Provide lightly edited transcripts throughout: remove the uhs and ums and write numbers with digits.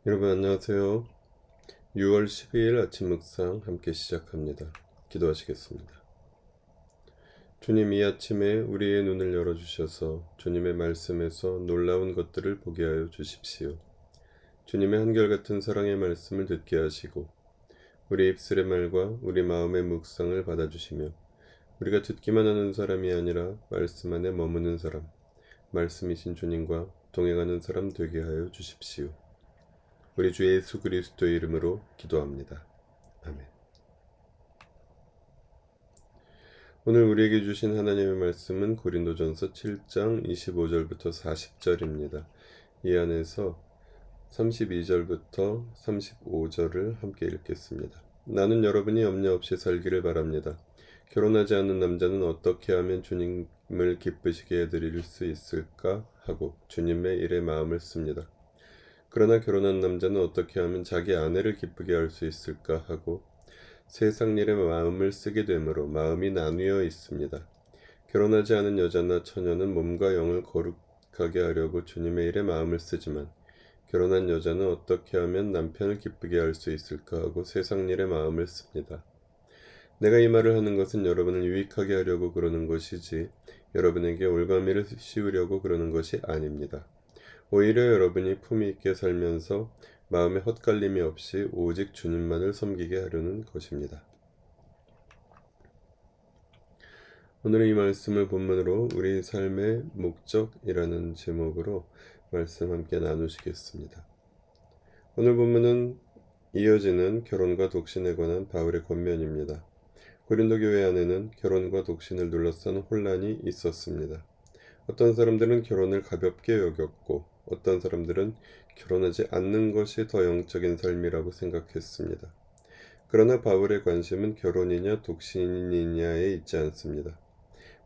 여러분 안녕하세요. 6월 12일 아침 묵상 함께 시작합니다. 기도하시겠습니다. 주님, 이 아침에 우리의 눈을 열어주셔서 주님의 말씀에서 놀라운 것들을 보게 하여 주십시오. 주님의 한결같은 사랑의 말씀을 듣게 하시고 우리 입술의 말과 우리 마음의 묵상을 받아주시며 우리가 듣기만 하는 사람이 아니라 말씀 안에 머무는 사람, 말씀이신 주님과 동행하는 사람 되게 하여 주십시오. 우리 주 예수 그리스도의 이름으로 기도합니다. 아멘. 오늘 우리에게 주신 하나님의 말씀은 고린도전서 7장 25절부터 40절입니다. 이 안에서 32절부터 35절을 함께 읽겠습니다. 나는 여러분이 염려 없이 살기를 바랍니다. 결혼하지 않은 남자는 어떻게 하면 주님을 기쁘시게 해드릴 수 있을까 하고 주님의 일에 마음을 씁니다. 그러나 결혼한 남자는 어떻게 하면 자기 아내를 기쁘게 할 수 있을까 하고 세상 일에 마음을 쓰게 되므로 마음이 나뉘어 있습니다. 결혼하지 않은 여자나 처녀는 몸과 영을 거룩하게 하려고 주님의 일에 마음을 쓰지만 결혼한 여자는 어떻게 하면 남편을 기쁘게 할 수 있을까 하고 세상 일에 마음을 씁니다. 내가 이 말을 하는 것은 여러분을 유익하게 하려고 그러는 것이지 여러분에게 올가미를 씌우려고 그러는 것이 아닙니다. 오히려 여러분이 품위 있게 살면서 마음에 헛갈림이 없이 오직 주님만을 섬기게 하려는 것입니다. 오늘 이 말씀을 본문으로 우리 삶의 목적이라는 제목으로 말씀 함께 나누시겠습니다. 오늘 본문은 이어지는 결혼과 독신에 관한 바울의 권면입니다. 고린도 교회 안에는 결혼과 독신을 둘러싼 혼란이 있었습니다. 어떤 사람들은 결혼을 가볍게 여겼고 어떤 사람들은 결혼하지 않는 것이 더 영적인 삶이라고 생각했습니다. 그러나 바울의 관심은 결혼이냐 독신이냐에 있지 않습니다.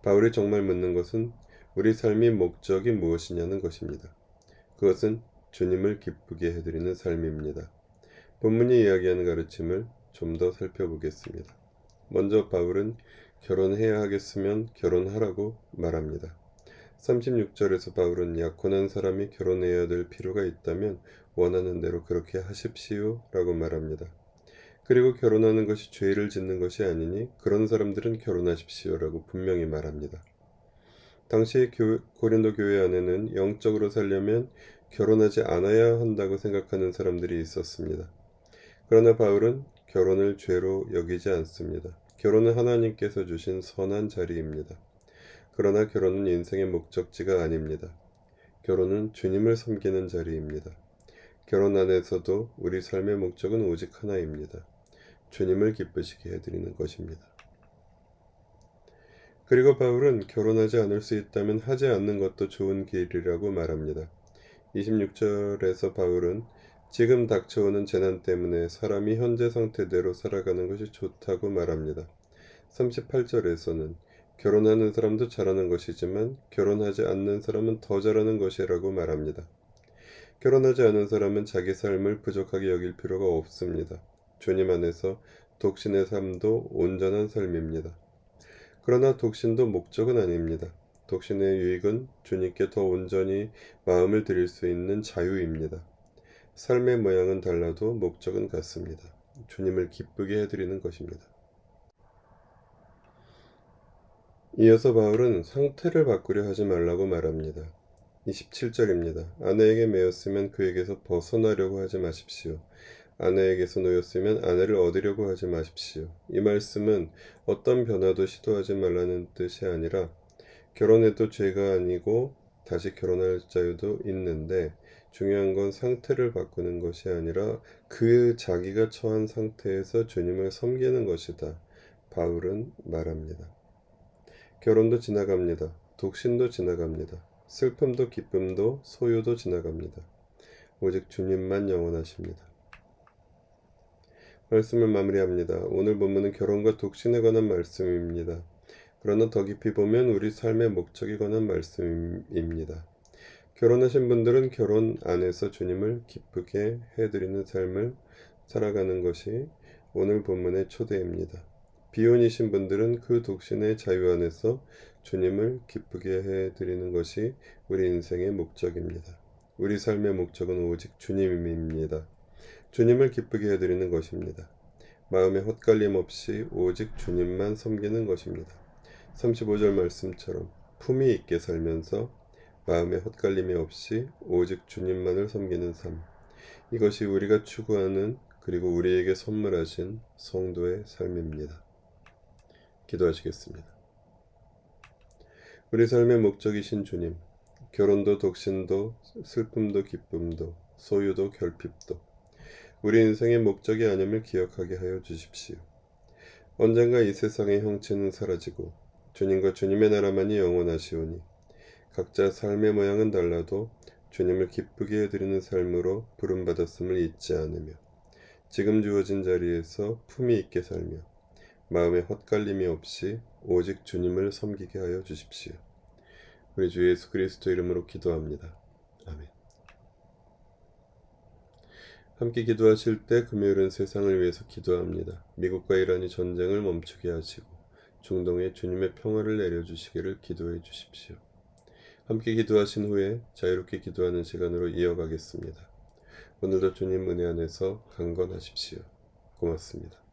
바울이 정말 묻는 것은 우리 삶의 목적이 무엇이냐는 것입니다. 그것은 주님을 기쁘게 해드리는 삶입니다. 본문이 이야기하는 가르침을 좀 더 살펴보겠습니다. 먼저 바울은 결혼해야 하겠으면 결혼하라고 말합니다. 36절에서 바울은 약혼한 사람이 결혼해야 될 필요가 있다면 원하는 대로 그렇게 하십시오 라고 말합니다. 그리고 결혼하는 것이 죄를 짓는 것이 아니니 그런 사람들은 결혼하십시오 라고 분명히 말합니다. 당시 고린도 교회 안에는 영적으로 살려면 결혼하지 않아야 한다고 생각하는 사람들이 있었습니다. 그러나 바울은 결혼을 죄로 여기지 않습니다. 결혼은 하나님께서 주신 선한 자리입니다. 그러나 결혼은 인생의 목적지가 아닙니다. 결혼은 주님을 섬기는 자리입니다. 결혼 안에서도 우리 삶의 목적은 오직 하나입니다. 주님을 기쁘시게 해드리는 것입니다. 그리고 바울은 결혼하지 않을 수 있다면 하지 않는 것도 좋은 길이라고 말합니다. 26절에서 바울은 지금 닥쳐오는 재난 때문에 사람이 현재 상태대로 살아가는 것이 좋다고 말합니다. 38절에서는 결혼하는 사람도 잘하는 것이지만 결혼하지 않는 사람은 더 잘하는 것이라고 말합니다. 결혼하지 않은 사람은 자기 삶을 부족하게 여길 필요가 없습니다. 주님 안에서 독신의 삶도 온전한 삶입니다. 그러나 독신도 목적은 아닙니다. 독신의 유익은 주님께 더 온전히 마음을 드릴 수 있는 자유입니다. 삶의 모양은 달라도 목적은 같습니다. 주님을 기쁘게 해드리는 것입니다. 이어서 바울은 상태를 바꾸려 하지 말라고 말합니다. 27절입니다. 아내에게 매였으면 그에게서 벗어나려고 하지 마십시오. 아내에게서 놓였으면 아내를 얻으려고 하지 마십시오. 이 말씀은 어떤 변화도 시도하지 말라는 뜻이 아니라 결혼해도 죄가 아니고 다시 결혼할 자유도 있는데 중요한 건 상태를 바꾸는 것이 아니라 그 자기가 처한 상태에서 주님을 섬기는 것이다. 바울은 말합니다. 결혼도 지나갑니다. 독신도 지나갑니다. 슬픔도 기쁨도 소유도 지나갑니다. 오직 주님만 영원하십니다. 말씀을 마무리합니다. 오늘 본문은 결혼과 독신에 관한 말씀입니다. 그러나 더 깊이 보면 우리 삶의 목적에 관한 말씀입니다. 결혼하신 분들은 결혼 안에서 주님을 기쁘게 해드리는 삶을 살아가는 것이 오늘 본문의 초대입니다. 비혼이신 분들은 그 독신의 자유 안에서 주님을 기쁘게 해드리는 것이 우리 인생의 목적입니다. 우리 삶의 목적은 오직 주님입니다. 주님을 기쁘게 해드리는 것입니다. 마음에 헛갈림 없이 오직 주님만 섬기는 것입니다. 35절 말씀처럼 품위 있게 살면서 마음에 헛갈림이 없이 오직 주님만을 섬기는 삶. 이것이 우리가 추구하는 그리고 우리에게 선물하신 성도의 삶입니다. 기도하시겠습니다. 우리 삶의 목적이신 주님, 결혼도 독신도 슬픔도 기쁨도 소유도 결핍도 우리 인생의 목적이 아님을 기억하게 하여 주십시오. 언젠가 이 세상의 형체는 사라지고 주님과 주님의 나라만이 영원하시오니 각자 삶의 모양은 달라도 주님을 기쁘게 해드리는 삶으로 부름받았음을 잊지 않으며 지금 주어진 자리에서 품위 있게 살며 마음에 헛갈림이 없이 오직 주님을 섬기게 하여 주십시오. 우리 주 예수 그리스도 이름으로 기도합니다. 아멘. 함께 기도하실 때 금요일은 세상을 위해서 기도합니다. 미국과 이란이 전쟁을 멈추게 하시고 중동에 주님의 평화를 내려주시기를 기도해 주십시오. 함께 기도하신 후에 자유롭게 기도하는 시간으로 이어가겠습니다. 오늘도 주님 은혜 안에서 강건하십시오. 고맙습니다.